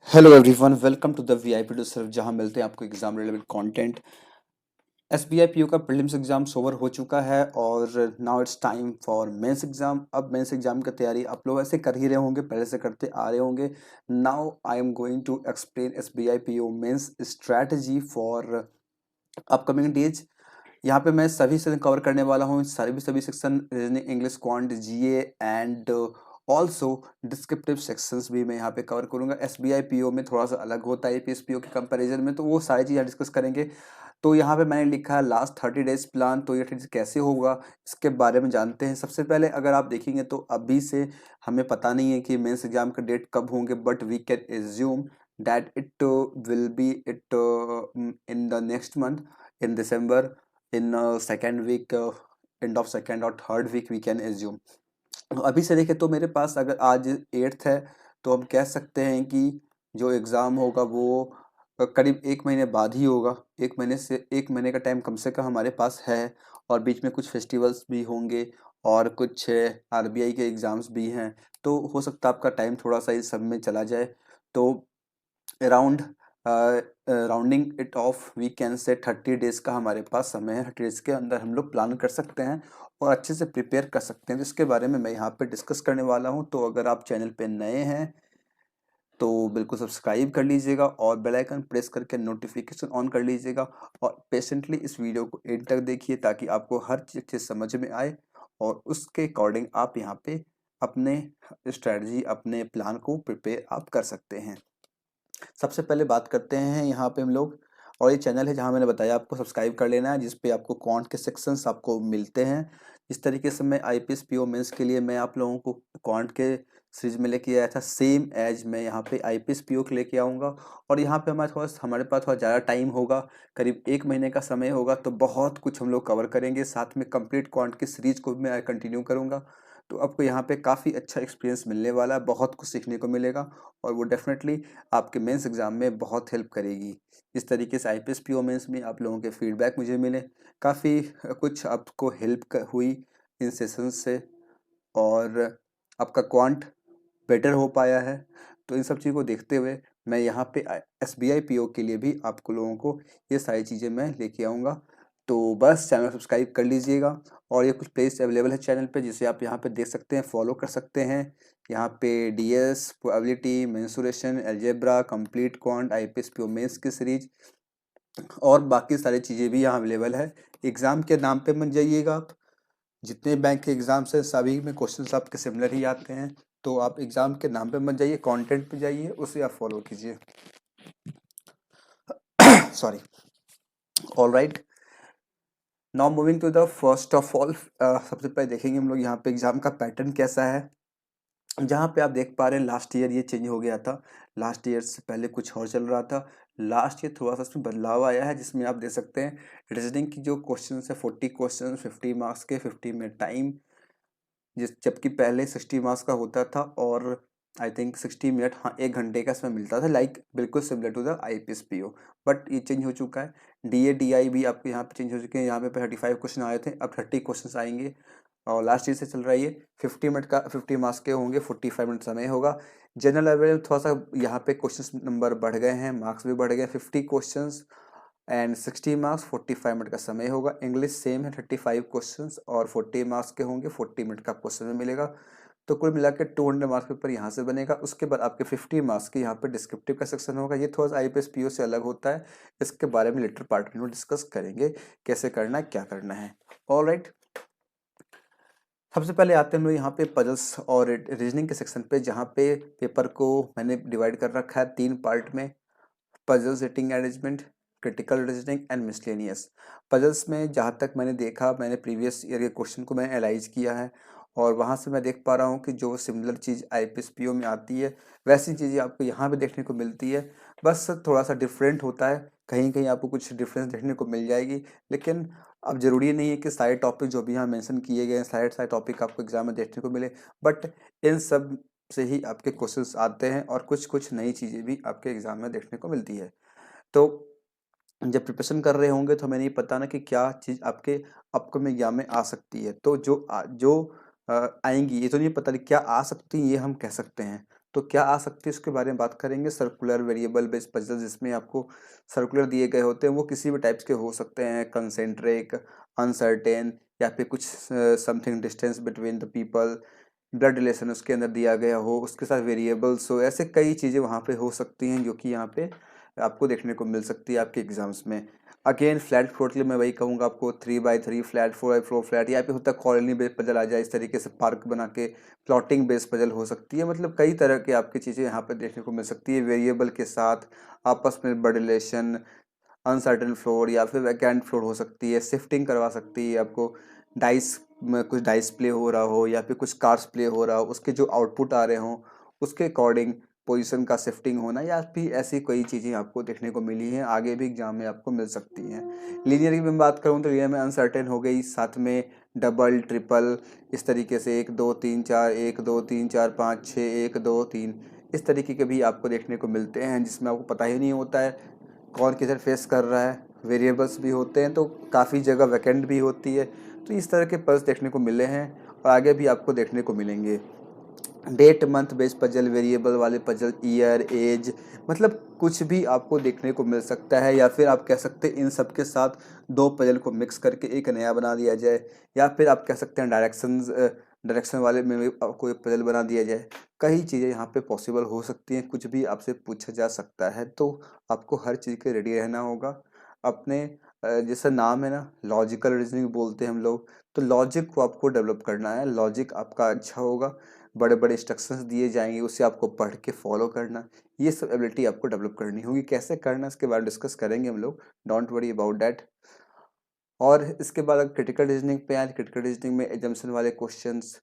Hello everyone, welcome to the VIP to serve, जहां मिलते हैं आपको exam relevant content. SBI PO का प्रीलिम्स एग्जाम ओवर हो चुका है और now it's time for mains exam. अब मेंस एग्जाम की तैयारी आप लोग ऐसे कर ही रहे होंगे, पहले से करते आ रहे होंगे। Now I am going to explain SBI PO mains strategy for upcoming days. यहाँ पे मैं सभी सेक्शन कवर करने वाला हूँ, सभी section, reasoning, English, quant, GA and also descriptive sections भी मैं यहाँ पे कवर करूँगा। एसबीआई पीओ में थोड़ा सा अलग होता है एपीएस पीओ के कंपैरिजन में, तो वो सारी चीज़ें डिस्कस करेंगे। तो यहाँ पे मैंने लिखा है लास्ट 30 डेज प्लान, तो ये 30 कैसे होगा इसके बारे में जानते हैं। सबसे पहले अगर आप देखेंगे तो अभी से हमें पता नहीं है कि मेंस एग्जाम का डेट कब होंगे, but we can assume that it will be it in the next month, in December, in second week, end of second और third week we can assume. तो अभी से देखें तो मेरे पास अगर आज 8th है, तो हम कह सकते हैं कि जो एग्ज़ाम होगा वो करीब 1 महीने बाद ही होगा। 1 महीने का टाइम कम से कम हमारे पास है, और बीच में कुछ फेस्टिवल्स भी होंगे और कुछ आरबीआई के एग्ज़ाम्स भी हैं। तो हो सकता है आपका टाइम थोड़ा सा इस सब में चला जाए। तो around rounding it off we can say 30 days का हमारे पास समय है। 30 डेज के अंदर हम लोग प्लान कर सकते हैं और अच्छे से प्रिपेयर कर सकते हैं, जिसके बारे में मैं यहाँ पे डिस्कस करने वाला हूँ। तो अगर आप चैनल पे नए हैं तो बिल्कुल सब्सक्राइब कर लीजिएगा और बेल आइकन प्रेस करके नोटिफिकेशन ऑन कर लीजिएगा, और पेशेंटली इस वीडियो को एंड तक देखिए ताकि आपको हर चीज़ समझ में आए और उसके अकॉर्डिंग आप यहाँ पे अपने स्ट्रेटजी, अपने प्लान को प्रिपेयर आप कर सकते हैं। सबसे पहले बात करते हैं यहाँ पे हम लोग, और ये चैनल है जहाँ मैंने बताया आपको सब्सक्राइब कर लेना है, जिस पे आपको क्वांट के सेक्शंस आपको मिलते हैं। इस तरीके से मैं आईपीएस पीओ मेंस के लिए मैं आप लोगों को क्वांट के सीरीज में लेके आया था, सेम एज मैं यहाँ पे आईपीएस पीओ के लेके आऊँगा। और यहाँ पे हमारे पास थोड़ा ज़्यादा टाइम होगा, करीब 1 महीने का समय होगा, तो बहुत कुछ हम लोग कवर करेंगे। साथ में कंप्लीट क्वांट की सीरीज को भी मैं कंटिन्यू करूँगा। तो आपको यहाँ पे काफ़ी अच्छा एक्सपीरियंस मिलने वाला है, बहुत कुछ सीखने को मिलेगा, और वो डेफिनेटली आपके मेंस एग्ज़ाम में बहुत हेल्प करेगी। इस तरीके से आईपीएस पीओ मेंस में आप लोगों के फीडबैक मुझे मिले, काफ़ी कुछ आपको हेल्प हुई इन सेशंस से, और आपका क्वांट बेटर हो पाया है। तो इन सब चीज़ को देखते हुए मैं यहाँ पे एसबीआई पीओ के लिए भी आपको लोगों को ये सारी चीज़ें मैं लेके आऊँगा। तो बस चैनल सब्सक्राइब कर लीजिएगा, और ये कुछ प्लेलिस्ट अवेलेबल है चैनल पे जिसे आप यहाँ पे देख सकते हैं, फॉलो कर सकते हैं। यहाँ पे DS, probability, mensuration, algebra, complete quant, IPS PO mains की सीरीज और बाकी सारी चीज़ें भी यहाँ अवेलेबल है। एग्ज़ाम के नाम पे मत जाइएगा आप, जितने बैंक के एग्ज़ाम्स हैं सभी में क्वेश्चंस आपके सिमिलर ही आते हैं। तो आप एग्ज़ाम के नाम पे मत जाइए, कंटेंट पे जाइए, उसे आप फॉलो कीजिए। Sorry. All right, now moving to the first of all, सबसे पहले देखेंगे हम लोग यहाँ पे एग्ज़ाम का पैटर्न कैसा है। जहाँ पे आप देख पा रहे हैं लास्ट ईयर ये चेंज हो गया था, लास्ट ईयर से पहले कुछ और चल रहा था। लास्ट ईयर थोड़ा सा इसमें बदलाव आया है, जिसमें आप देख सकते हैं रीजनिंग की जो क्वेश्चन है 40 क्वेश्चन, 50 मार्क्स के, 50 में टाइम, जिस जबकि पहले 60 मार्क्स का होता था, और आई थिंक 60 मिनट, हाँ 1 घंटे का इसमें मिलता था, लाइक बिल्कुल similar to the IPS PO. But ये चेंज हो चुका है। डीए डीआई भी आपके यहाँ पे चेंज हो चुके हैं। यहाँ पे 35 क्वेश्चन आए थे, अब 30 क्वेश्चन आएंगे, और लास्ट ईयर से चल रहा है ये। 50 मिनट का, 50 मार्क्स के होंगे, 45 मिनट समय होगा। जनरल अवेयर में थोड़ा सा यहाँ पे क्वेश्चन नंबर बढ़ गए हैं, मार्क्स भी बढ़ गए, 50 क्वेश्चन एंड 60 मार्क्स, 45 मिनट का समय होगा। इंग्लिश सेम है, 35 क्वेश्चंस और 40 मार्क्स के होंगे, 40 मिनट का क्वेश्चन में मिलेगा। तो कुल मिला के 200 मार्क्स पेपर यहाँ से बनेगा। उसके बाद आपके 50 मार्क्स के यहाँ पे डिस्क्रिप्टिव का सेक्शन होगा। ये थोड़ा सा आईपीएस पीओ से अलग होता है, इसके बारे में लेटर पार्ट में डिस्कस करेंगे, कैसे करना है, क्या करना है। ऑल राइट, सबसे पहले आते हैं हम लोग यहाँ पे पजल्स और रीजनिंग के सेक्शन पे, जहाँ पे पेपर को मैंने डिवाइड कर रखा है 3 पार्ट में: puzzle setting arrangement, critical reasoning and miscellaneous. Puzzles में जहाँ तक मैंने देखा, मैंने प्रीवियस ईयर के क्वेश्चन को मैंने एनालाइज किया है, और वहाँ से मैं देख पा रहा हूँ कि जो सिमिलर चीज़ आईपीएस पीओ में आती है वैसी चीज़ें आपको यहाँ भी देखने को मिलती है। बस थोड़ा सा डिफरेंट होता है, कहीं कहीं आपको कुछ डिफरेंस देखने को मिल जाएगी, लेकिन अब ज़रूरी नहीं है कि सारे टॉपिक जो भी यहाँ मेंशन किए गए हैं सारे सारे टॉपिक आपको एग्जाम में देखने को मिले। बट इन सब से ही आपके क्वेश्चंस आते हैं, और कुछ कुछ नई चीज़ें भी आपके एग्जाम में देखने को मिलती है। तो जब प्रिपरेशन कर रहे होंगे तो हमें नहीं पता ना कि क्या चीज़ आपके अपकमिंग एग्जाम में आ सकती है। तो जो आएंगी ये तो नहीं पता, क्या आ सकती है ये हम कह सकते हैं। तो क्या आ सकती है उसके बारे में बात करेंगे। सर्कुलर वेरिएबल बेस्ड पजल, जिसमें आपको सर्कुलर दिए गए होते हैं, वो किसी भी टाइप्स के हो सकते हैं, कंसेंट्रिक, अनसर्टेन, या फिर कुछ something distance between the people, blood relation उसके अंदर दिया गया हो, उसके साथ वेरिएबल्स हो, ऐसे कई चीज़ें वहाँ पे हो सकती हैं जो कि यहाँ पे आपको देखने को मिल सकती है आपके एग्जाम्स में। अगेन फ्लैट फ्लोर के लिए मैं वही कहूँगा आपको, 3x3 फ्लैट, 4x4 फ्लैट, या फिर होता है कॉलोनी बेस्ड पजल आ जाए, इस तरीके से पार्क बना के प्लॉटिंग बेस्ड पजल हो सकती है। मतलब कई तरह के आपकी चीज़ें यहाँ पर देखने को मिल सकती है वेरिएबल के साथ, आपस में ब्लड रिलेशन, अनसर्टेन फ्लोर या फिर वैकेंट फ्लोर हो सकती है, शिफ्टिंग करवा सकती है आपको, डाइस में कुछ डाइस प्ले हो रहा हो या फिर कुछ कार्ड्स प्ले हो रहा हो, उसके जो आउटपुट आ रहे हों उसके अकॉर्डिंग पोजीशन का शिफ्टिंग होना, या फिर ऐसी कई चीज़ें आपको देखने को मिली हैं, आगे भी एग्जाम में आपको मिल सकती हैं। लीनियर की मैं बात करूँ तो लीनियर में अनसर्टेन हो गई, साथ में डबल, ट्रिपल, इस तरीके से 1 2 3 4, 1 2 3 4 5 6, 1 2 3, इस तरीके के भी आपको देखने को मिलते हैं, जिसमें आपको पता ही नहीं होता है कौन किधर फेस कर रहा है। वेरिएबल्स भी होते हैं तो काफ़ी जगह वैकेंट भी होती है। तो इस तरह के पल्स देखने को मिले हैं और आगे भी आपको देखने को मिलेंगे। Date month based puzzle, variable वाले पजल, ईयर, एज, मतलब कुछ भी आपको देखने को मिल सकता है, या फिर आप कह सकते हैं इन सब के साथ दो पजल को मिक्स करके एक नया बना दिया जाए, या फिर आप कह सकते हैं डायरेक्शन वाले में भी आपको एक पजल बना दिया जाए। कई चीज़ें यहाँ पे पॉसिबल हो सकती हैं, कुछ भी आपसे पूछा जा सकता है, तो आपको हर चीज़ के रेडी रहना होगा। अपने जैसा नाम है ना, लॉजिकल रीजनिंग बोलते हैं हम लोग, तो लॉजिक को आपको डेवलप करना है। लॉजिक आपका अच्छा होगा, बड़े बड़े इंस्ट्रक्शंस दिए जाएंगे, उसे आपको पढ़ के फॉलो करना, ये सब एबिलिटी आपको डेवलप करनी होगी। कैसे करना इसके बारे में डिस्कस करेंगे हम लोग, डोंट वरी अबाउट दैट। और इसके बाद अगर क्रिटिकल रीजनिंग पे आए, क्रिटिकल रीजनिंग में एजम्पशन वाले questions,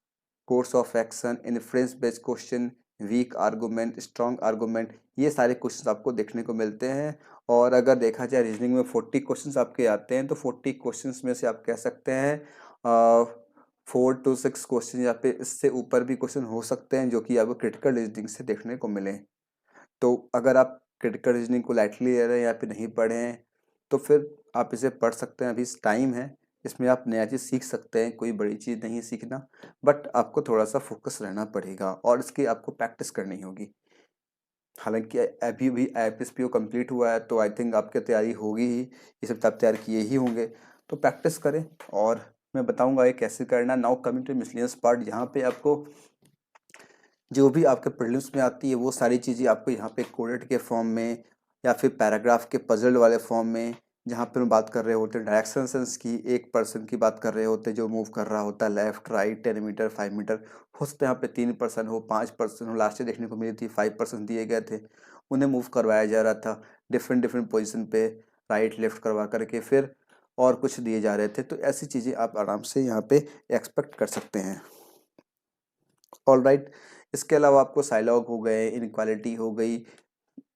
course of action, inference based question, weak argument, strong argument, ये सारे क्वेश्चंस आपको देखने को मिलते हैं। और अगर देखा जाए रीजनिंग में 40 क्वेश्चंस आपके आते हैं, तो 40 क्वेश्चंस में से आप कह सकते हैं 4 to 6 क्वेश्चन या फिर इससे ऊपर भी क्वेश्चन हो सकते हैं जो कि आपको क्रिटिकल रीजनिंग से देखने को मिले। तो अगर आप क्रिटिकल रीजनिंग को लाइटली ले रहे हैं या फिर नहीं पढ़े हैं, तो फिर आप इसे पढ़ सकते हैं, अभी टाइम है, इसमें आप नया चीज़ सीख सकते हैं, कोई बड़ी चीज़ नहीं सीखना, बट आपको थोड़ा सा फोकस रहना पड़ेगा और इसकी आपको प्रैक्टिस करनी होगी। हालांकि अभी भी IPSPO कंप्लीट हुआ है, तो आई थिंक आपकी तैयारी होगी ही, ये सब आप तैयार किए ही होंगे, तो प्रैक्टिस करें। और मैं बताऊंगा ये कैसे करना। Now coming to miscellaneous part, यहाँ पे आपको जो भी आपके प्रीलिम्स में आती है वो सारी चीज़ें आपको यहाँ पे कोडेड के फॉर्म में या फिर पैराग्राफ के पजल वाले फॉर्म में, जहाँ पे हम बात कर रहे होते हैं डायरेक्शन सेंस की, एक पर्सन की बात कर रहे होते हैं जो मूव कर रहा होता है लेफ्ट राइट 10 मीटर 5 मीटर, हो सकता है यहाँ पे 3 पर्सन हो, 5 पर्सन हो, लास्ट देखने को मिली थी 5 पर्सन दिए गए थे, उन्हें मूव करवाया जा रहा था डिफरेंट डिफरेंट पोजिशन पे, राइट लेफ्ट करवा करके, फिर और कुछ दिए जा रहे थे। तो ऐसी चीज़ें आप आराम से यहाँ पे एक्सपेक्ट कर सकते हैं। ऑल राइट, इसके अलावा आपको साइलॉग हो गए, इनक्वालिटी हो गई,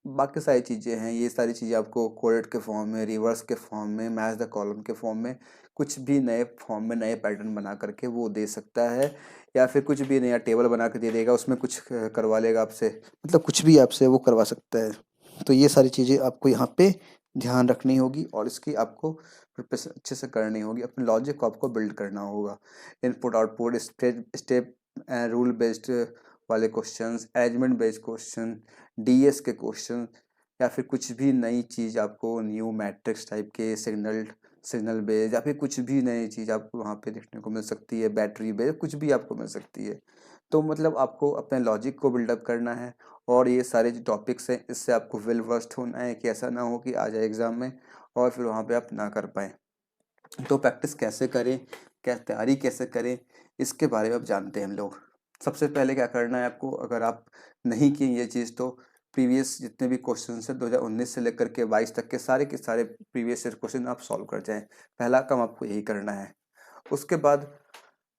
बाकी सारी चीज़ें हैं, ये सारी चीज़ें आपको कोडेड के फॉर्म में, रिवर्स के फॉर्म में, मैच द कॉलम के फॉर्म में, कुछ भी नए फॉर्म में नए पैटर्न बना करके वो दे सकता है, या फिर कुछ भी नया टेबल बना के दे देगा, उसमें कुछ करवा लेगा आपसे, मतलब कुछ भी आपसे वो करवा सकता है। तो ये सारी चीज़ें आपको यहाँ पे ध्यान रखनी होगी और इसकी आपको प्रिपरेशन अच्छे से करनी होगी, अपने लॉजिक को आपको बिल्ड करना होगा। Input output, step rule based वाले questions, arrangement based question, DS के क्वेश्चन, या फिर कुछ भी नई चीज़ आपको न्यू मैट्रिक्स टाइप के सिग्नल बेस्ड, या फिर कुछ भी नई चीज़ आपको वहाँ पे देखने को मिल सकती है, बैटरी बेस्ड कुछ भी आपको मिल सकती है। तो मतलब आपको अपने लॉजिक को बिल्डअप करना है और ये सारे जो टॉपिक्स हैं इससे आपको वेल वर्स्ड होना है कि ऐसा ना हो कि आ जाए एग्ज़ाम में और फिर वहाँ पे आप ना कर पाएँ। तो प्रैक्टिस कैसे करें, क्या तैयारी कैसे करें, इसके बारे में अब जानते हैं हम लोग। सबसे पहले क्या करना है आपको, अगर आप नहीं किए ये चीज़, तो प्रीवियस जितने भी क्वेश्चन हैं 2019 से लेकर के 22 तक के सारे प्रीवियस ईयर क्वेश्चन आप सॉल्व कर जाएं। पहला काम आपको यही करना है। उसके बाद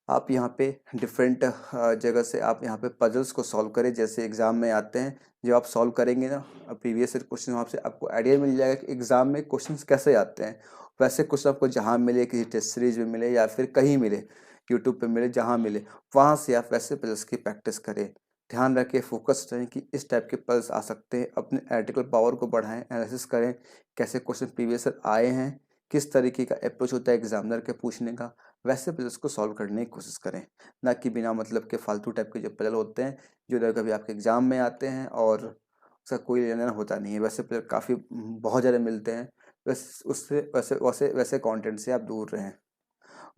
आप यहाँ पे डिफरेंट जगह से आप यहाँ पे पजल्स को सॉल्व करें, जैसे एग्ज़ाम में आते हैं, जब आप सॉल्व करेंगे ना प्रीवियस ईयर क्वेश्चन, वहाँ से आपको आइडिया मिल जाएगा कि एग्ज़ाम में क्वेश्चंस कैसे आते हैं। वैसे क्वेश्चन आपको जहाँ मिले, किसी टेस्ट सीरीज में मिले या फिर कहीं मिले, यूट्यूब पे मिले, जहाँ मिले वहाँ से आप वैसे पजल्स की प्रैक्टिस करें। ध्यान रखें, फोकस रहें कि इस टाइप के पजल्स आ सकते हैं, अपने एनालिटिकल पावर को बढ़ाएं, एनालिसिस करें कैसे क्वेश्चन प्रीवियस ईयर आए हैं, किस तरीके का अप्रोच होता है एग्जामिनर के पूछने का, वैसे पजल्स को सॉल्व करने की कोशिश करें, ना कि बिना मतलब के फालतू टाइप के जो पजल होते हैं जो कभी आपके एग्जाम में आते हैं और उसका कोई लेना देना होता नहीं है। वैसे पजल काफ़ी बहुत ज़्यादा मिलते हैं, बस उससे वैसे वैसे वैसे कंटेंट से आप दूर रहें।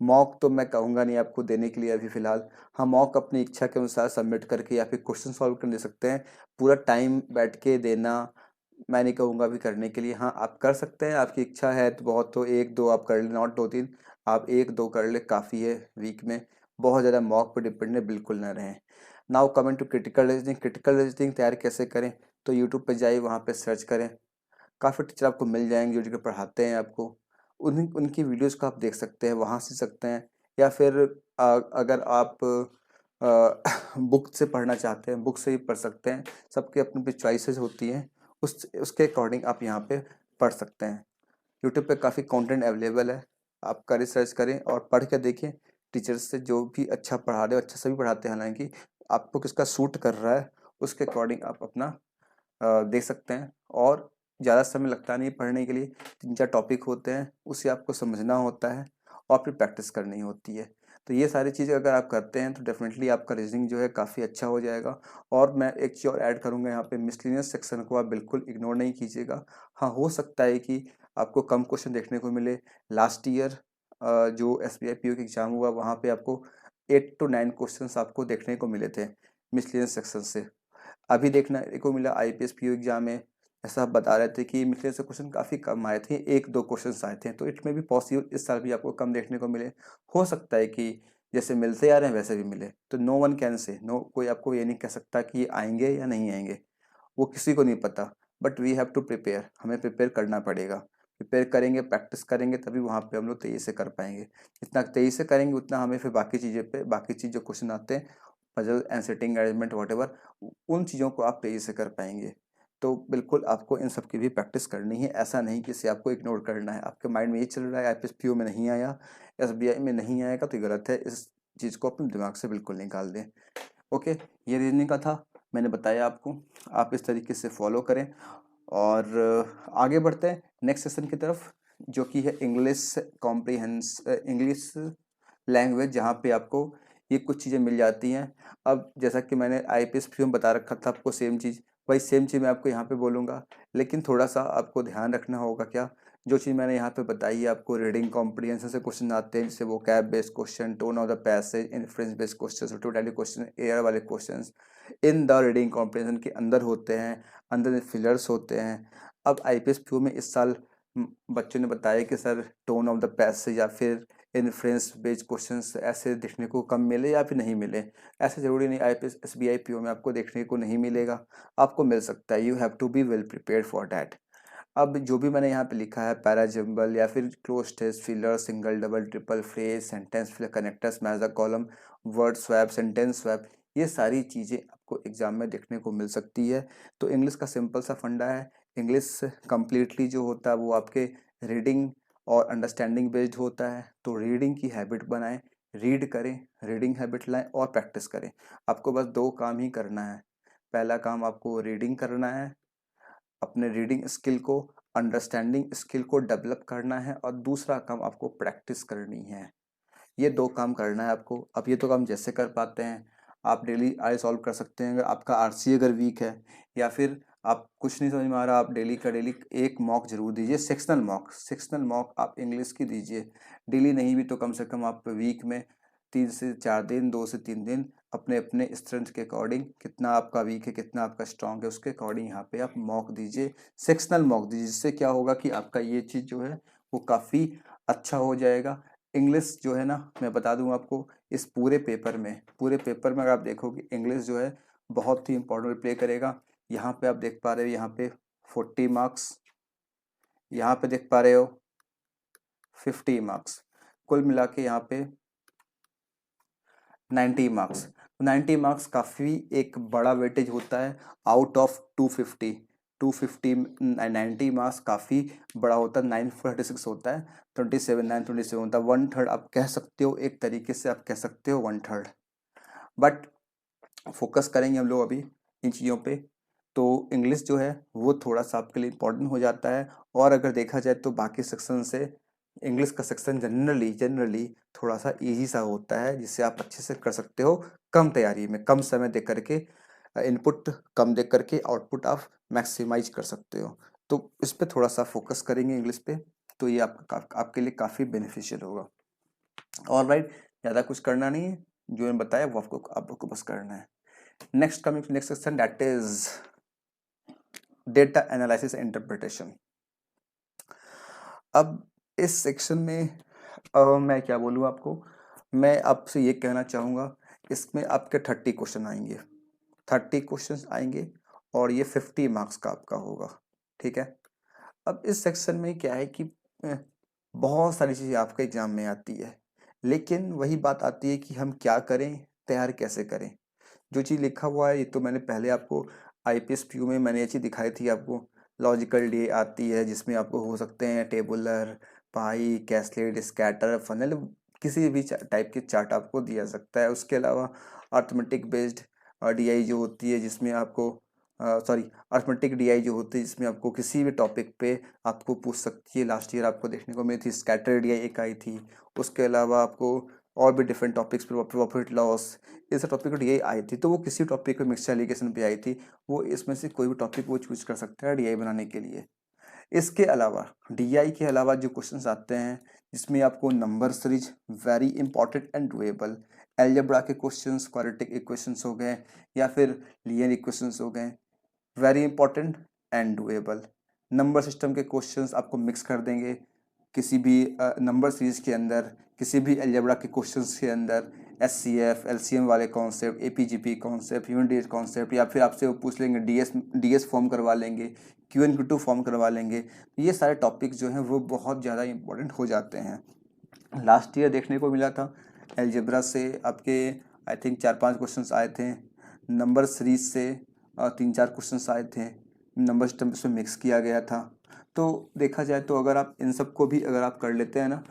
मॉक तो मैं कहूँगा नहीं आपको देने के लिए अभी फ़िलहाल। हाँ, मॉक अपनी इच्छा के अनुसार सबमिट करके या फिर क्वेश्चन सॉल्व करने दे सकते हैं। पूरा टाइम बैठ के देना मैं नहीं कहूँगा अभी करने के लिए। हाँ, आप कर सकते हैं, आपकी इच्छा है तो बहुत तो 1-2 आप कर लें, नॉट 2-3, आप 1-2 कर लें काफ़ी है वीक में। बहुत ज़्यादा मॉक पे डिपेंडेंट बिल्कुल ना रहें। Now coming to critical reasoning. Critical reasoning तैयार कैसे करें? तो यूट्यूब पे जाइए, वहाँ पे सर्च करें। काफ़ी टीचर आपको मिल जाएंगे जो पढ़ाते हैं आपको, उन्हीं उनकी वीडियोस को आप देख सकते हैं, वहाँ सीख सकते हैं। या फिर अगर आप बुक से पढ़ना चाहते हैं, बुक से भी पढ़ सकते हैं। सबके अपनी अपनी चॉइसेस होती हैं, उसके अकॉर्डिंग आप यहाँ पे पढ़ सकते हैं। यूट्यूब पे काफ़ी कंटेंट अवेलेबल है, आप का रिसर्च करें और पढ़ के देखें टीचर्स से, जो भी अच्छा पढ़ा रहे हो, अच्छा सभी पढ़ाते हैं हालांकि, आपको किसका सूट कर रहा है उसके अकॉर्डिंग आप अपना देख सकते हैं। और ज़्यादा समय लगता नहीं पढ़ने के लिए, 3-4 टॉपिक होते हैं, उसे आपको समझना होता है और फिर प्रैक्टिस करनी होती है। तो ये सारी चीज़ें अगर आप करते हैं तो डेफिनेटली आपका रीजनिंग जो है काफ़ी अच्छा हो जाएगा। और मैं एक चीज़ और ऐड करूँगा यहाँ पे, मिसलेनियस सेक्शन को आप बिल्कुल इग्नोर नहीं कीजिएगा। हाँ, हो सकता है कि आपको कम क्वेश्चन देखने को मिले। लास्ट ईयर जो एसबीआई पीओ का एग्ज़ाम हुआ वहाँ पे आपको 8 to 9 क्वेश्चंस आपको देखने को मिले थे मिसलेनियस सेक्शन से। अभी देखने को मिला आईपीएस पीओ एग्जाम में, ऐसा आप बता रहे थे कि मिसलेनियस से क्वेश्चन काफ़ी कम आए थे, 1-2 क्वेश्चंस आए थे, तो इट में भी पॉसिबल इस साल भी आपको कम देखने को मिले। हो सकता है कि जैसे मिलते आ रहे हैं वैसे भी मिले, तो no one can say, no कोई आपको ये नहीं कह सकता कि ये आएंगे या नहीं आएंगे, वो किसी को नहीं पता। But we have to prepare, हमें प्रिपेयर करना पड़ेगा। प्रिपेयर करेंगे, प्रैक्टिस करेंगे, तभी वहाँ पे हम लोग तेज़ी से कर पाएंगे। जितना तेज़ी से करेंगे उतना हमें फिर बाकी चीज़ जो क्वेश्चन आते हैं, puzzle and setting arrangement whatever, उन चीज़ों को आप तेज़ी से कर पाएंगे। तो बिल्कुल आपको इन सब की भी प्रैक्टिस करनी है, ऐसा नहीं कि इसे आपको इग्नोर करना है। आपके माइंड में ये चल रहा है आईपीएस पीओ में नहीं आया, एसबीआई में नहीं आएगा, तो ये गलत है। इस चीज़ को अपने दिमाग से बिल्कुल निकाल दें। ओके, ये रीजनिंग का था, मैंने बताया आपको, आप इस तरीके से फॉलो करें। और आगे बढ़ते हैं नेक्स्ट सेशन की तरफ, जो कि है इंग्लिश कॉम्प्रीहेंस, इंग्लिश लैंग्वेज, जहाँ पे आपको ये कुछ चीज़ें मिल जाती हैं। अब जैसा कि मैंने आईपीएस पीओ में बता रखा था आपको सेम चीज़, वही सेम चीज़ मैं आपको यहाँ पे बोलूँगा, लेकिन थोड़ा सा आपको ध्यान रखना होगा। क्या? जो चीज़ मैंने यहाँ पे बताई है आपको, रीडिंग कॉम्प्रिहेंशन से क्वेश्चन आते हैं, जैसे vocab based question, tone of the passage, inference based question, totally question, air वाले question in the reading comprehension के अंदर होते हैं, अंदर फिलर्स होते हैं। अब आईपीएस पीओ में इस साल बच्चों ने बताया कि sir tone of the passage या फिर इन्फ्रेंस बेस्ड क्वेश्चंस ऐसे देखने को कम मिले या फिर नहीं मिले। ऐसे ज़रूरी नहीं आईपीएस एसबीआई पीओ में आपको देखने को नहीं मिलेगा, आपको मिल सकता है। You have to be well prepared for that. अब जो भी मैंने यहाँ पे लिखा है, पैराजम्बल या फिर cloze test, filler, single, double, triple, phrase, sentence filler, connectors, match the column, word swap, sentence swap, ये सारी चीज़ें आपको एग्जाम में देखने को मिल सकती है। तो इंग्लिश का सिंपल सा फंडा है, इंग्लिश कंप्लीटली जो होता है वो आपके रीडिंग और अंडरस्टैंडिंग बेस्ड होता है। तो रीडिंग की हैबिट बनाएं, रीड करें, रीडिंग हैबिट लाएं और प्रैक्टिस करें। आपको बस 2 काम ही करना है। पहला काम आपको रीडिंग करना है, अपने रीडिंग स्किल को, अंडरस्टैंडिंग स्किल को डेवलप करना है, और दूसरा काम आपको प्रैक्टिस करनी है। ये 2 काम करना है आपको। अब ये तो काम जैसे कर पाते हैं, आप डेली आई सॉल्व कर सकते हैं। अगर आपका आरसी अगर वीक है या फिर आप कुछ नहीं समझ में आ रहा, आप डेली का डेली एक मॉक जरूर दीजिए, सेक्शनल मॉक आप इंग्लिश की दीजिए। डेली नहीं भी तो कम से कम आप वीक में 3 से 4 दिन, 2 से 3 दिन, अपने अपने स्ट्रेंथ के अकॉर्डिंग, कितना आपका वीक है कितना आपका स्ट्रांग है उसके अकॉर्डिंग यहाँ पे आप मॉक दीजिए, सेक्शनल मॉक दीजिए। जिससे क्या होगा कि आपका ये चीज़ जो है वो काफ़ी अच्छा हो जाएगा। इंग्लिश जो है ना, मैं बता दूं आपको, इस पूरे पेपर में अगर आप देखोगे, इंग्लिश जो है बहुत ही इंपॉर्टेंट रोल प्ले करेगा। यहाँ पे आप देख पा रहे हो, यहाँ पे 40 मार्क्स, यहाँ पे देख पा रहे हो 50 मार्क्स, कुल मिला के यहाँ पे 90 मार्क्स। 90 मार्क्स काफ़ी एक बड़ा वेटेज होता है आउट ऑफ 250। 250 90 मार्क्स काफ़ी बड़ा होता है। 946 होता है, 927 होता है, 1/3 आप कह सकते हो, एक तरीके से आप कह सकते हो 1/3। बट फोकस करेंगे हम लोग अभी इन चीज़ों पे। तो इंग्लिश जो है वो थोड़ा सा आपके लिए इम्पोर्टेंट हो जाता है, और अगर देखा जाए तो बाकी सेक्शन से इंग्लिश का सेक्शन जनरली थोड़ा सा इजी सा होता है, जिससे आप अच्छे से कर सकते हो कम तैयारी में, कम समय दे करके, इनपुट कम दे करके आउटपुट आप मैक्सिमाइज कर सकते हो। तो इस पे थोड़ा सा फोकस करेंगे इंग्लिश पे, तो ये आपके लिए काफ़ी बेनिफिशियल होगा। और राइट, ज़्यादा कुछ करना नहीं है, जो मैंने बताया वो आपको बस करना है। Next section, that is data analysis interpretation. अब इस सेक्शन में मैं क्या बोलूँ आपको, मैं आपसे ये कहना चाहूँगा, इसमें आपके 30 क्वेश्चन आएंगे, 30 क्वेश्चन आएंगे और ये 50 मार्क्स का आपका होगा, ठीक है। अब इस सेक्शन में क्या है कि बहुत सारी चीज़ें आपके एग्जाम में आती है, लेकिन वही बात आती है कि हम क्या करें, तैयार कैसे करें। जो चीज़ लिखा हुआ है ये तो मैंने पहले आपको आईपीएस पीयू में मैंने ये चीज़ दिखाई थी आपको। लॉजिकल डी आती है जिसमें आपको हो सकते हैं टेबुलर, पाई, कैस्केड, स्कैटर, फनल, किसी भी टाइप के चार्ट आपको दिया सकता है। उसके अलावा अर्थमेटिक बेस्ड डीआई जो होती है जिसमें आपको सॉरी अर्थमेटिक डीआई जो होती है जिसमें आपको किसी भी टॉपिक पे आपको पूछ सकती है। लास्ट ईयर आपको देखने को मिली थी, स्कैटर डीआई एक आई थी। उसके अलावा आपको और भी डिफरेंट टॉपिक्स पे प्रॉफिट लॉस, इस टॉपिक पर डीआई आई थी, तो वो किसी टॉपिक पे मिक्सचर एलिगेशन पे आई थी, वो इसमें से कोई भी टॉपिक वो चूज कर सकता है डीआई बनाने के लिए। इसके अलावा डीआई के अलावा जो क्वेश्चंस आते हैं जिसमें आपको number series, very important and doable, algebra के क्वेश्चंस, क्वाड्रेटिक इक्वेशंस हो गए या फिर लीनियर इक्वेशंस हो गए, very important and doable. Number system के क्वेश्चंस आपको मिक्स कर देंगे किसी भी नंबर सीरीज के अंदर, किसी भी अलजेब्रा के क्वेश्चंस के अंदर, एचसीएफ, एलसीएम वाले concept, AP GP concept, unit concept, या फिर आपसे वो पूछ लेंगे डीएस फॉर्म करवा लेंगे, क्यूएनक्यू2 फॉर्म करवा लेंगे। ये सारे टॉपिक्स जो हैं वो बहुत ज़्यादा इंपॉर्टेंट हो जाते हैं। लास्ट ईयर देखने को मिला था अलजेब्रा से आपके आई थिंक 4-5 क्वेश्चंस आए थे, नंबर सीरीज से 3-4 क्वेश्चंस आए थे, नंबर सिस्टम इसमें मिक्स किया गया था। तो देखा जाए तो अगर आप इन सब को भी अगर आप कर लेते हैं ना,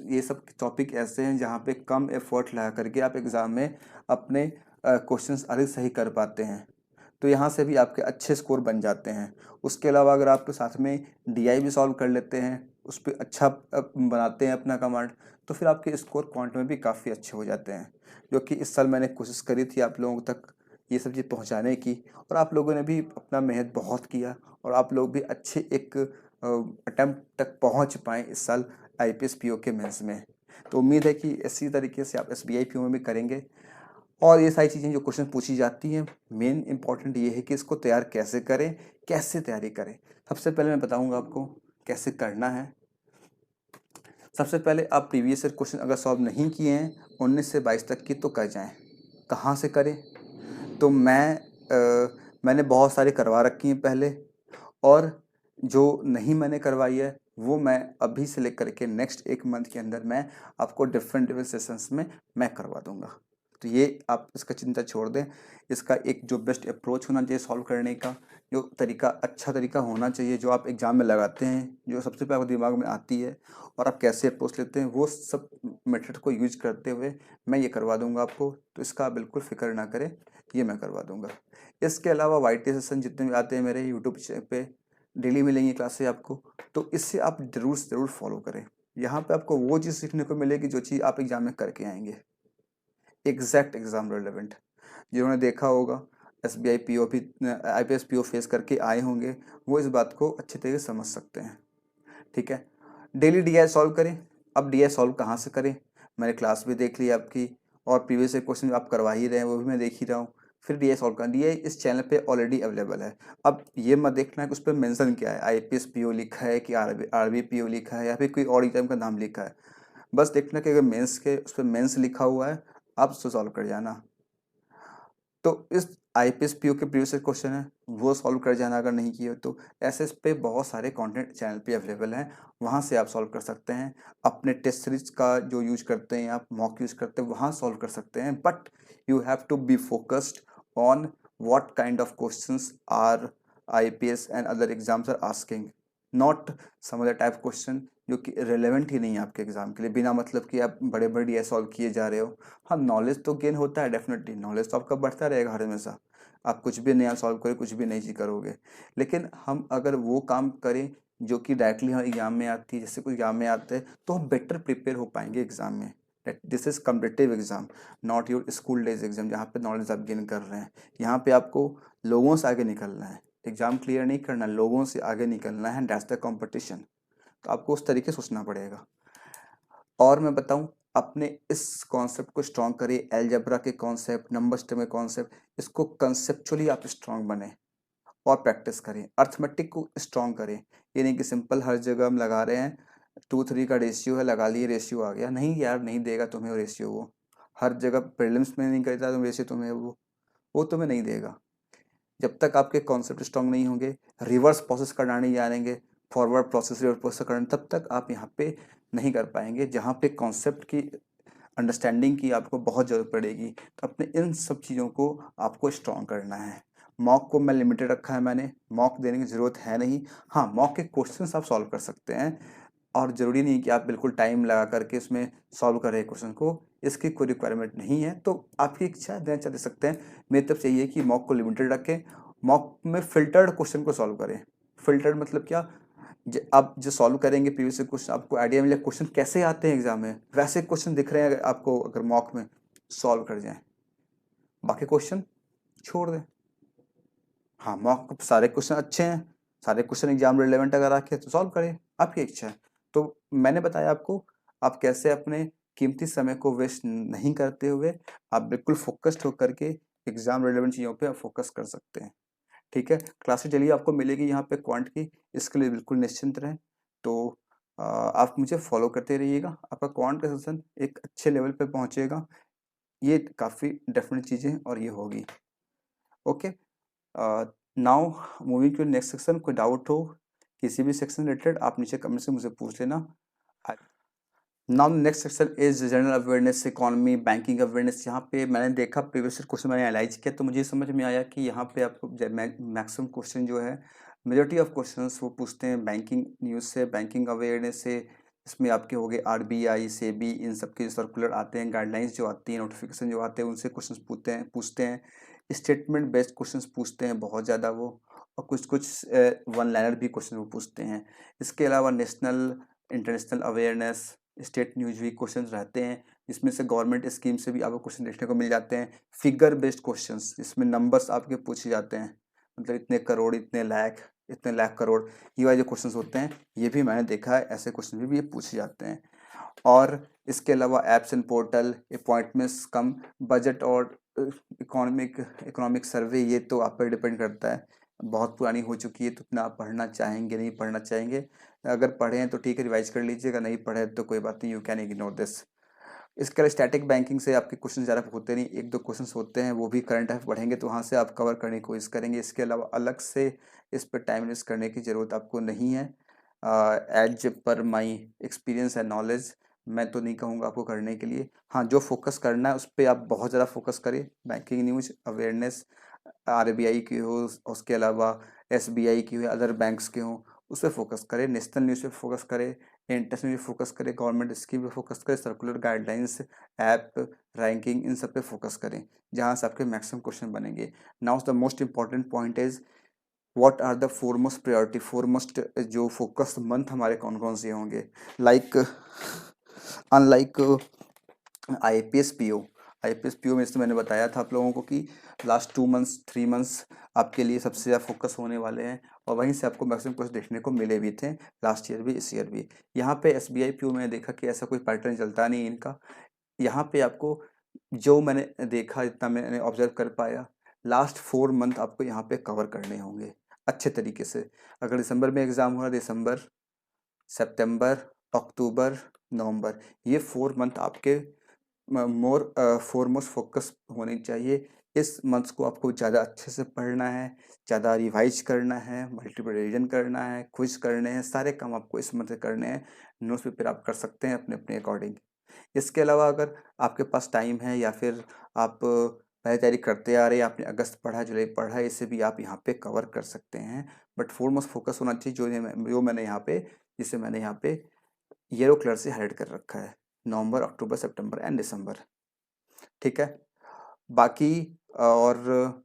ये सब टॉपिक ऐसे हैं जहाँ पे कम एफर्ट लगा करके आप एग्ज़ाम में अपने क्वेश्चंस अधिक सही कर पाते हैं, तो यहाँ से भी आपके अच्छे स्कोर बन जाते हैं। उसके अलावा अगर आप साथ में डीआई भी सॉल्व कर लेते हैं, उस पर अच्छा बनाते हैं अपना कमांड, तो फिर आपके स्कोर क्वांट में भी काफ़ी अच्छे हो जाते हैं। जो कि इस साल मैंने कोशिश करी थी आप लोगों तक ये सब चीज़ पहुँचाने की, और आप लोगों ने भी अपना मेहनत बहुत किया और आप लोग भी अच्छे एक अटेम्प्ट तक पहुँच पाएँ इस साल आईपीएस पीओ के मेंस में। तो उम्मीद है कि इसी तरीके से आप एसबीआई पीओ में भी करेंगे। और ये सारी चीज़ें जो क्वेश्चन पूछी जाती हैं, मेन इंपॉर्टेंट ये है कि इसको तैयार कैसे करें, कैसे तैयारी करें। सबसे पहले मैं बताऊंगा आपको कैसे करना है। सबसे पहले आप प्रीवियस ईयर क्वेश्चन अगर सॉल्व नहीं किए हैं 19 से 22 तक की, तो कर जाएं। कहाँ से करें, तो मैंने बहुत सारी करवा रखी हैं पहले, और जो नहीं मैंने करवाई है वो मैं अभी से लेकर के नेक्स्ट 1 मंथ के अंदर मैं आपको डिफरेंट सेशंस में मैं करवा दूंगा। तो ये आप इसका चिंता छोड़ दें। इसका एक जो बेस्ट अप्रोच होना चाहिए सॉल्व करने का, जो तरीका अच्छा तरीका होना चाहिए जो आप एग्ज़ाम में लगाते हैं, जो सबसे पहले दिमाग में आती है और आप कैसे अप्रोच लेते हैं, वो सब मेथड को यूज करते हुए मैं ये करवा दूंगा आपको। तो इसका आप बिल्कुल फिक्र ना करें, ये मैं करवा दूंगा। इसके अलावा वाईटी सेशन जितने भी आते हैं मेरे यूट्यूब पे डेली मिलेंगी क्लासेस आपको, तो इससे आप ज़रूर फॉलो करें। यहाँ पे आपको वो चीज़ सीखने को मिलेगी जो चीज़ आप एग्ज़ाम में करके आएंगे, एग्जैक्ट एग्जाम रेलेवेंट। जिन्होंने देखा होगा एसबीआई पीओ भी, आईपीएस पीओ फेस करके आए होंगे, वो इस बात को अच्छे तरीके से समझ सकते हैं। ठीक है, डेली डीआई सॉल्व करें। अब डीआई सॉल्व कहाँ से करें, मैंने क्लास भी देख ली आपकी, और प्रीवियस क्वेश्चन आप करवा ही रहे हैं वो भी मैं देख ही रहा हूँ। फिर डीआई सॉल्व करना, डीआई इस चैनल पे ऑलरेडी अवेलेबल है। अब ये मत देखना है कि उस पर मेंशन क्या है, आईपीएस पीओ लिखा है कि आरबी पीओ लिखा है या फिर कोई और एग्जाम का नाम लिखा है। बस देखना कि अगर मेंस के उस पर मेंस लिखा हुआ है आप उसको सॉल्व कर जाना। तो इस आईपीएस पीओ के प्रीवियस क्वेश्चन है वो सॉल्व कर जाना अगर नहीं किए तो। ऐसे इस पे बहुत सारे कंटेंट चैनल पे अवेलेबल हैं, वहाँ से आप सॉल्व कर सकते हैं। अपने टेस्ट सीरीज का जो यूज करते हैं आप, मॉक यूज करते हैं, वहाँ सॉल्व कर सकते हैं। But you have to be focused on what kind of questions are IPS and other exams are asking, not some other type question जो कि रिलेवेंट ही नहीं है आपके एग्जाम के लिए, बिना मतलब कि आप बड़े बड़े ये सॉल्व किए जा रहे हो। हाँ, नॉलेज तो गेन होता है डेफिनेटली, नॉलेज तो आपका बढ़ता रहेगा हर हमेशा। आप कुछ भी नया सॉल्व करें, कुछ भी नई चीज़ करोगे, लेकिन हम अगर वो काम करें जो कि डायरेक्टली हम एग्जाम में आती है, जैसे कोई एग्जाम में आते हैं तो हम बेटर प्रिपेयर हो पाएंगे एग्जाम में। This is competitive exam, not your school days exam जहाँ पे नॉलेज आप गेन कर रहे हैं। यहाँ पे आपको लोगों से आगे निकलना है, एग्जाम क्लियर नहीं करना, लोगों से आगे निकलना है, दैट्स द कॉम्पिटिशन। तो आपको उस तरीके से सोचना पड़ेगा। और मैं बताऊं, अपने इस कॉन्सेप्ट को स्ट्रॉन्ग करिए, अलजेब्रा के कॉन्सेप्ट, नंबर सिस्टम के कॉन्सेप्ट, इसको कंसेप्चुअली आप स्ट्रॉन्ग बने और प्रैक्टिस करें। अर्थमेटिक को स्ट्रॉन्ग करें, ये नहीं कि सिंपल हर जगह हम लगा रहे हैं 2:3 का रेशियो है, लगा लिए रेशियो आ गया। नहीं यार, नहीं देगा तुम्हें वो रेशियो, वो हर जगह प्रीलिम्स में नहीं करता तुम रेशियो, तुम्हें वो तुम्हें नहीं देगा। जब तक आपके कॉन्सेप्ट स्ट्रॉन्ग नहीं होंगे, रिवर्स प्रोसेस करना नहीं जानेंगे, फॉरवर्ड प्रोसेस रिवर्स प्रोसेस करना, तब तक आप यहाँ पे नहीं कर पाएंगे जहाँ पे कॉन्सेप्ट की अंडरस्टैंडिंग की आपको बहुत ज़रूरत पड़ेगी। तो अपने इन सब चीज़ों को आपको स्ट्रॉन्ग करना है। मॉक को मैं लिमिटेड रखा है, मैंने मॉक देने की ज़रूरत है नहीं। हाँ, मॉक के क्वेश्चंस आप सॉल्व कर सकते हैं, और ज़रूरी नहीं कि आप बिल्कुल टाइम लगा करके उसमें सॉल्व करें क्वेश्चन को, इसकी कोई रिक्वायरमेंट नहीं है। तो आपकी इच्छा है, देना दे सकते हैं। मेरी तरफ से ये कि मॉक को लिमिटेड रखें, मॉक में फिल्टर्ड क्वेश्चन को सॉल्व करें। फिल्टर्ड मतलब क्या, आप जो सॉल्व करेंगे प्रीवियस क्वेश्चन, आपको आइडिया मिले क्वेश्चन कैसे आते हैं एग्जाम में, वैसे क्वेश्चन दिख रहे हैं आपको, अगर मॉक में सॉल्व कर जाएं, बाकी क्वेश्चन छोड़ दें। हाँ, मॉक सारे क्वेश्चन अच्छे हैं, सारे क्वेश्चन एग्जाम रिलेवेंट अगर आके तो सॉल्व करें, आपकी इच्छा है। तो मैंने बताया आपको, आप कैसे अपने कीमती समय को वेस्ट नहीं करते हुए आप बिल्कुल फोकस्ड होकर के एग्जाम रिलेवेंट चीज़ों पे आप फोकस कर सकते हैं। ठीक है, क्लासेस डेली आपको मिलेगी यहाँ पे क्वांट की, इसके लिए बिल्कुल निश्चिंत रहें। तो आप मुझे फॉलो करते रहिएगा, आपका क्वांट का सेशन एक अच्छे लेवल पे पहुँचेगा, ये काफ़ी डेफिनेट चीज़ें और ये होगी। Okay, now moving to next section. कोई डाउट हो किसी भी सेक्शन रिलेटेड, आप नीचे कमेंट से मुझे पूछ लेना। Now next section is general awareness, economy, banking awareness. यहाँ पे मैंने देखा प्रीवियस क्वेश्चन मैंने एनालाइज किया, तो मुझे समझ में आया कि यहाँ पे आपको मैक्सिमम क्वेश्चन जो है, मेजोरिटी ऑफ क्वेश्चंस वो पूछते हैं बैंकिंग न्यूज़ से, बैंकिंग अवेयरनेस से। इसमें आपके हो गए आरबीआई, सेबी, इन सब के सर्कुलर आते हैं, गाइडलाइंस जो आती हैं, नोटिफिकेशन जो आते हैं, उनसे क्वेश्चन पूछते हैं। स्टेटमेंट बेस्ड क्वेश्चन पूछते हैं बहुत ज़्यादा वो, और कुछ कुछ वन लाइनर भी क्वेश्चन वो पूछते हैं। इसके अलावा national international awareness, state news भी क्वेश्चन रहते हैं, जिसमें से गवर्नमेंट स्कीम से भी आपको क्वेश्चन देखने को मिल जाते हैं। फिगर बेस्ड क्वेश्चंस, जिसमें नंबर्स आपके पूछे जाते हैं, मतलब इतने करोड़, इतने लाख, इतने लाख करोड़, ये वाले जो क्वेश्चंस होते हैं, ये भी मैंने देखा है, ऐसे क्वेश्चन भी ये पूछे जाते हैं। और इसके अलावा apps and portal, appointments come budget और इकोनॉमिक सर्वे, ये तो आप पर डिपेंड करता है, बहुत पुरानी हो चुकी है, तो इतना आप पढ़ना चाहेंगे नहीं पढ़ना चाहेंगे। अगर पढ़े हैं तो ठीक है, रिवाइज कर लीजिएगा, नहीं पढ़े तो कोई बात नहीं, यू कैन इग्नोर दिस। इसके अलावा स्टैटिक बैंकिंग से आपके क्वेश्चन ज़्यादा होते नहीं, एक दो क्वेश्चन होते हैं, वो भी करंट अफेयर पढ़ेंगे तो वहाँ से आप कवर करने की कोशिश करेंगे। इसके अलावा अलग से इस पर टाइम वेस्ट करने की ज़रूरत आपको नहीं है। As per my experience and knowledge, मैं तो नहीं कहूँगा आपको करने के लिए। हाँ, जो फोकस करना है उस पर आप बहुत ज़्यादा फोकस करें, बैंकिंग न्यूज अवेयरनेस, आरबीआई की हो, उसके अलावा एसबीआई की हो, अदर बैंक्स के हों, उस पर फोकस करें, नेशनल न्यूज़ पे फोकस करें, इंटरनेशनल पे फोकस करें, गवर्नमेंट स्कीम पे फोकस करें, सर्कुलर गाइडलाइंस, ऐप रैंकिंग, इन सब पे फोकस करें, जहाँ से आपके मैक्सिमम क्वेश्चन बनेंगे। Now the most important point is what are the foremost priority, foremost जो फोकस मंथ हमारे कौन कौन से होंगे। Like unlike IPS PO, IPS PO में इसमें मैंने बताया था आप लोगों को कि लास्ट 2 मंथ्स 3 मंथ्स आपके लिए सबसे ज़्यादा फोकस होने वाले हैं, और वहीं से आपको मैक्सिमम कुछ देखने को मिले भी थे, लास्ट ईयर भी इस ईयर भी। यहाँ पे एसबीआई पीओ मैंने देखा कि ऐसा कोई पैटर्न चलता नहीं इनका। यहाँ पे आपको जो मैंने देखा, जितना मैंने ऑब्जर्व कर पाया, लास्ट 4 मंथ आपको यहाँ पे कवर करने होंगे अच्छे तरीके से। अगर दिसंबर में एग्ज़ाम हो रहा है, दिसंबर, सितंबर, अक्टूबर, नवंबर, ये 4 मंथ आपके मोर फोरमोस्ट फोकस होनी चाहिए। इस मंथ्स को आपको ज़्यादा अच्छे से पढ़ना है, ज़्यादा रिवाइज करना है, मल्टीपल रिवीजन करना है, क्विज करने हैं, सारे काम आपको इस मंथ करने हैं। नोट्स प्रिपेयर आप कर सकते हैं अपने अपने अकॉर्डिंग। इसके अलावा अगर आपके पास टाइम है, या फिर आप पहले तैयारी करते आ रहे हैं, आपने अगस्त पढ़ा, जुलाई पढ़ा, इसे भी आप यहाँ पे कवर कर सकते हैं। बट फोरमोस्ट फोकस होना चाहिए जो मैंने यहाँ पे, जिसे मैंने यहाँ पे येलो कलर से हाइलाइट कर रखा है, नवंबर, अक्टूबर, सितंबर एंड दिसंबर। ठीक है, बाकी और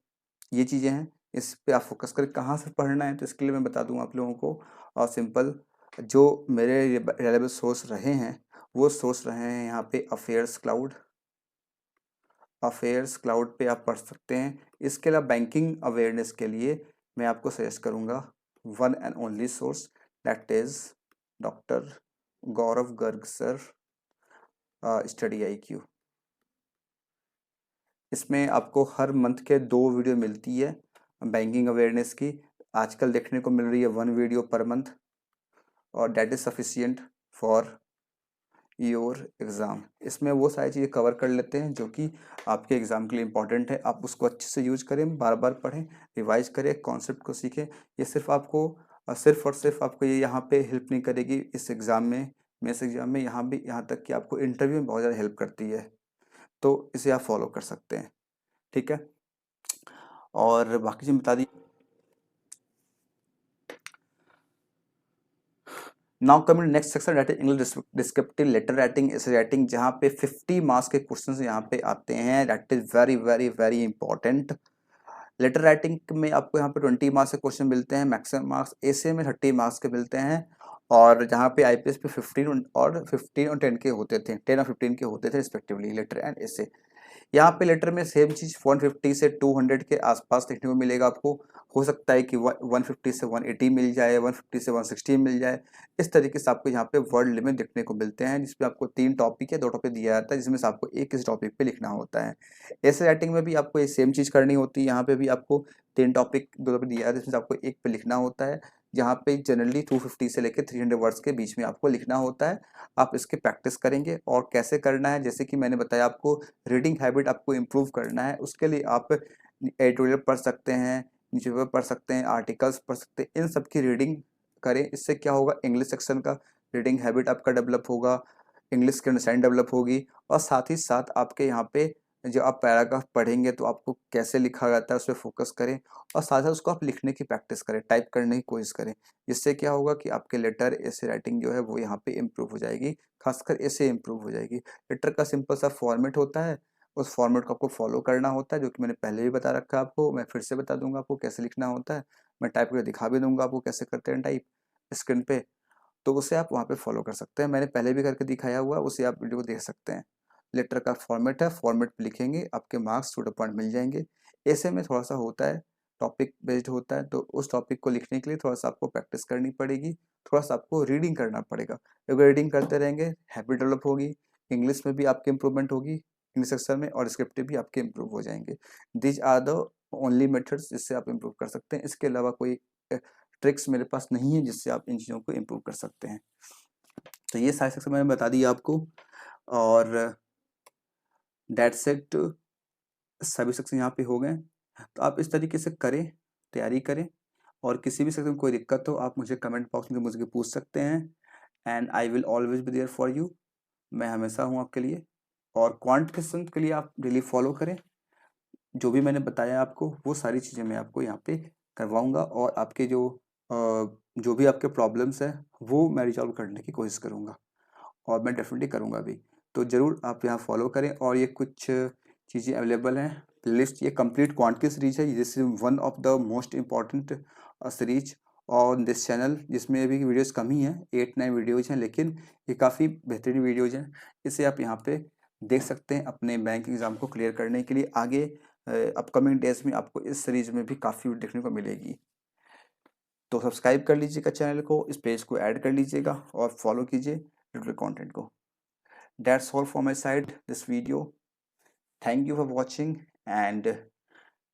ये चीज़ें हैं। इस पे आप फोकस करें। कहाँ से पढ़ना है तो इसके लिए मैं बता दूँ आप लोगों को, और सिंपल जो मेरे रिलायबल सोर्स रहे हैं वो सोर्स रहे हैं यहाँ पे अफेयर्स क्लाउड। अफेयर्स क्लाउड पे आप पढ़ सकते हैं। इसके अलावा बैंकिंग अवेयरनेस के लिए मैं आपको सजेस्ट करूँगा one and only source, that is doctor Gaurav Garg sir study IQ। इसमें आपको हर मंथ के 2 वीडियो मिलती है बैंकिंग अवेयरनेस की। आजकल देखने को मिल रही है 1 वीडियो पर मंथ, और date is sufficient for your exam. इसमें वो सारी चीज़ें कवर कर लेते हैं जो कि आपके एग्ज़ाम के लिए इम्पॉर्टेंट है। आप उसको अच्छे से यूज करें, बार बार पढ़ें, रिवाइज करें, कॉन्सेप्ट को सीखें। ये सिर्फ आपको सिर्फ और सिर्फ आपको ये यहाँ पे हेल्प नहीं करेगी इस एग्ज़ाम में, मेंस एग्ज़ाम में, यहाँ तक कि आपको इंटरव्यू में बहुत ज़्यादा हेल्प करती है। तो इसे आप फॉलो कर सकते हैं, ठीक है। और बाकी चीज़ बता दी। Now coming next section, that is English descriptive letter writing, essay writing जहाँ पे 50 मार्क्स के क्वेश्चन यहाँ पे आते हैं। That is very very very important. Letter writing में आपको यहाँ पे 20 मार्क्स के क्वेश्चन मिलते हैं, मैक्सिमम मार्क्स ऐसे में 30 मार्क्स के मिलते हैं। और जहाँ पे IPS पे 15 और 10 के होते थे, 10 और 15 के होते थे रिस्पेक्टिवली, लेटर एंड ऐसे। यहाँ पे लेटर में सेम चीज 150 से 200 के आसपास देखने को मिलेगा आपको। हो सकता है कि 150 से 180 मिल जाए, 150 से 160 मिल जाए। इस तरीके से आपको यहाँ पे वर्ड लिमिट देखने को मिलते हैं, जिसमें आपको 3 टॉपिक या 2 टॉपिक दिया जाता है, जिसमें से आपको एक किसी टॉपिक पे लिखना होता है। ऐसे राइटिंग में भी आपको ये सेम चीज करनी होती है। यहाँ पे भी आपको 3 टॉपिक 2 टॉपिक दिया जाता है, जिसमें से आपको एक पे लिखना होता है। जहाँ पे जनरली 250 से लेकर 300 वर्ड्स के बीच में आपको लिखना होता है। आप इसके प्रैक्टिस करेंगे, और कैसे करना है जैसे कि मैंने बताया आपको, रीडिंग हैबिट आपको इम्प्रूव करना है। उसके लिए आप एडिटोरियल पढ़ सकते हैं, न्यूज़पेपर पढ़ सकते हैं, आर्टिकल्स पढ़ सकते हैं, इन सब की रीडिंग करें। इससे क्या होगा, इंग्लिश सेक्शन का रीडिंग हैबिट आपका डेवलप होगा, इंग्लिश की अंडरस्टैंडिंग डेवलप होगी। और साथ ही साथ आपके यहाँ पे जो आप पैराग्राफ पढ़ेंगे तो आपको कैसे लिखा जाता है उस पर फोकस करें, और साथ साथ उसको आप लिखने की प्रैक्टिस करें, टाइप करने की कोशिश करें। जिससे क्या होगा कि आपके लेटर ऐसे राइटिंग जो है वो यहाँ पे इम्प्रूव हो जाएगी, खासकर ऐसे इम्प्रूव हो जाएगी। लेटर का सिंपल सा फॉर्मेट होता है, उस फॉर्मेट को आपको फॉलो करना होता है, जो कि मैंने पहले भी बता रखा है आपको। मैं फिर से बता दूंगा आपको कैसे लिखना होता है। मैं टाइप करके दिखा भी दूंगा आपको कैसे करते हैं टाइप स्क्रीन पे, तो उसे आप वहाँ पे फॉलो कर सकते हैं। मैंने पहले भी करके दिखाया हुआ, उसे आप वीडियो को देख सकते हैं। लेटर का फॉर्मेट है, फॉर्मेट पे लिखेंगे, आपके मार्क्स टू द पॉइंट मिल जाएंगे। ऐसे में थोड़ा सा होता है, टॉपिक बेस्ड होता है, तो उस टॉपिक को लिखने के लिए थोड़ा सा आपको प्रैक्टिस करनी पड़ेगी, थोड़ा सा आपको रीडिंग करना पड़ेगा। अगर रीडिंग करते रहेंगे, हैबिट डेवलप होगी, इंग्लिश में भी आपकी इंप्रूवमेंट होगी, इंग्लिश सेक्शन में, और स्क्रिप्टिव भी आपके इंप्रूव हो जाएंगे। These are the only methods जिससे आप इंप्रूव कर सकते हैं। इसके अलावा कोई ट्रिक्स मेरे पास नहीं है जिससे आप इन चीज़ों को इम्प्रूव कर सकते हैं। तो ये सारे सेक्शन मैंने बता दिया आपको, और दैट्स इट, सभी सेक्शन यहाँ पे हो गए। तो आप इस तरीके से करें, तैयारी करें, और किसी भी सेक्शन में कोई दिक्कत हो आप मुझे कमेंट बॉक्स में मुझे पूछ सकते हैं, and I will always be there for you. मैं हमेशा हूँ आपके लिए। और क्वांट क्वेश्चन के लिए आप डेली फॉलो करें, जो भी मैंने बताया आपको वो सारी चीज़ें मैं आपको यहाँ पे करवाऊँगा, और आपके जो भी आपके प्रॉब्लम्स हैं वो मैं रिजॉल्व करने की कोशिश करूँगा, और मैं डेफिनेटली करूँगा भी। तो ज़रूर आप यहाँ फॉलो करें। और ये कुछ चीज़ें अवेलेबल हैं, प्लेलिस्ट, ये कंप्लीट क्वांट की सीरीज है, this is one of the most important series on this channel, जिसमें अभी वीडियोस कम ही हैं, 8-9 वीडियोज़ हैं, लेकिन ये काफ़ी बेहतरीन वीडियोज़ हैं। इसे आप यहाँ पे देख सकते हैं अपने बैंक एग्ज़ाम को क्लियर करने के लिए। आगे अपकमिंग डेज में आपको इस सीरीज में भी काफ़ी देखने को मिलेगी। तो सब्सक्राइब कर लीजिएगा चैनल को, इस पेज को ऐड कर लीजिएगा, और फॉलो कीजिए ट्यूटोरियल कंटेंट को। That's all from my side this video. Thank you for watching, and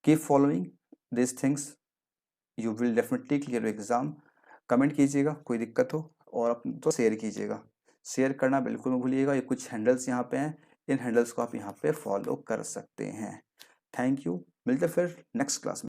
keep following these things. You will definitely clear your exam. Comment कीजिएगा कोई दिक्कत हो, और अपने तो शेयर कीजिएगा। शेयर करना बिल्कुल मत भूलिएगा। ये कुछ हैंडल्स यहाँ पे हैं, इन हैंडल्स को आप यहाँ पे फॉलो कर सकते हैं। थैंक यू, मिलते फिर नेक्स्ट क्लास में।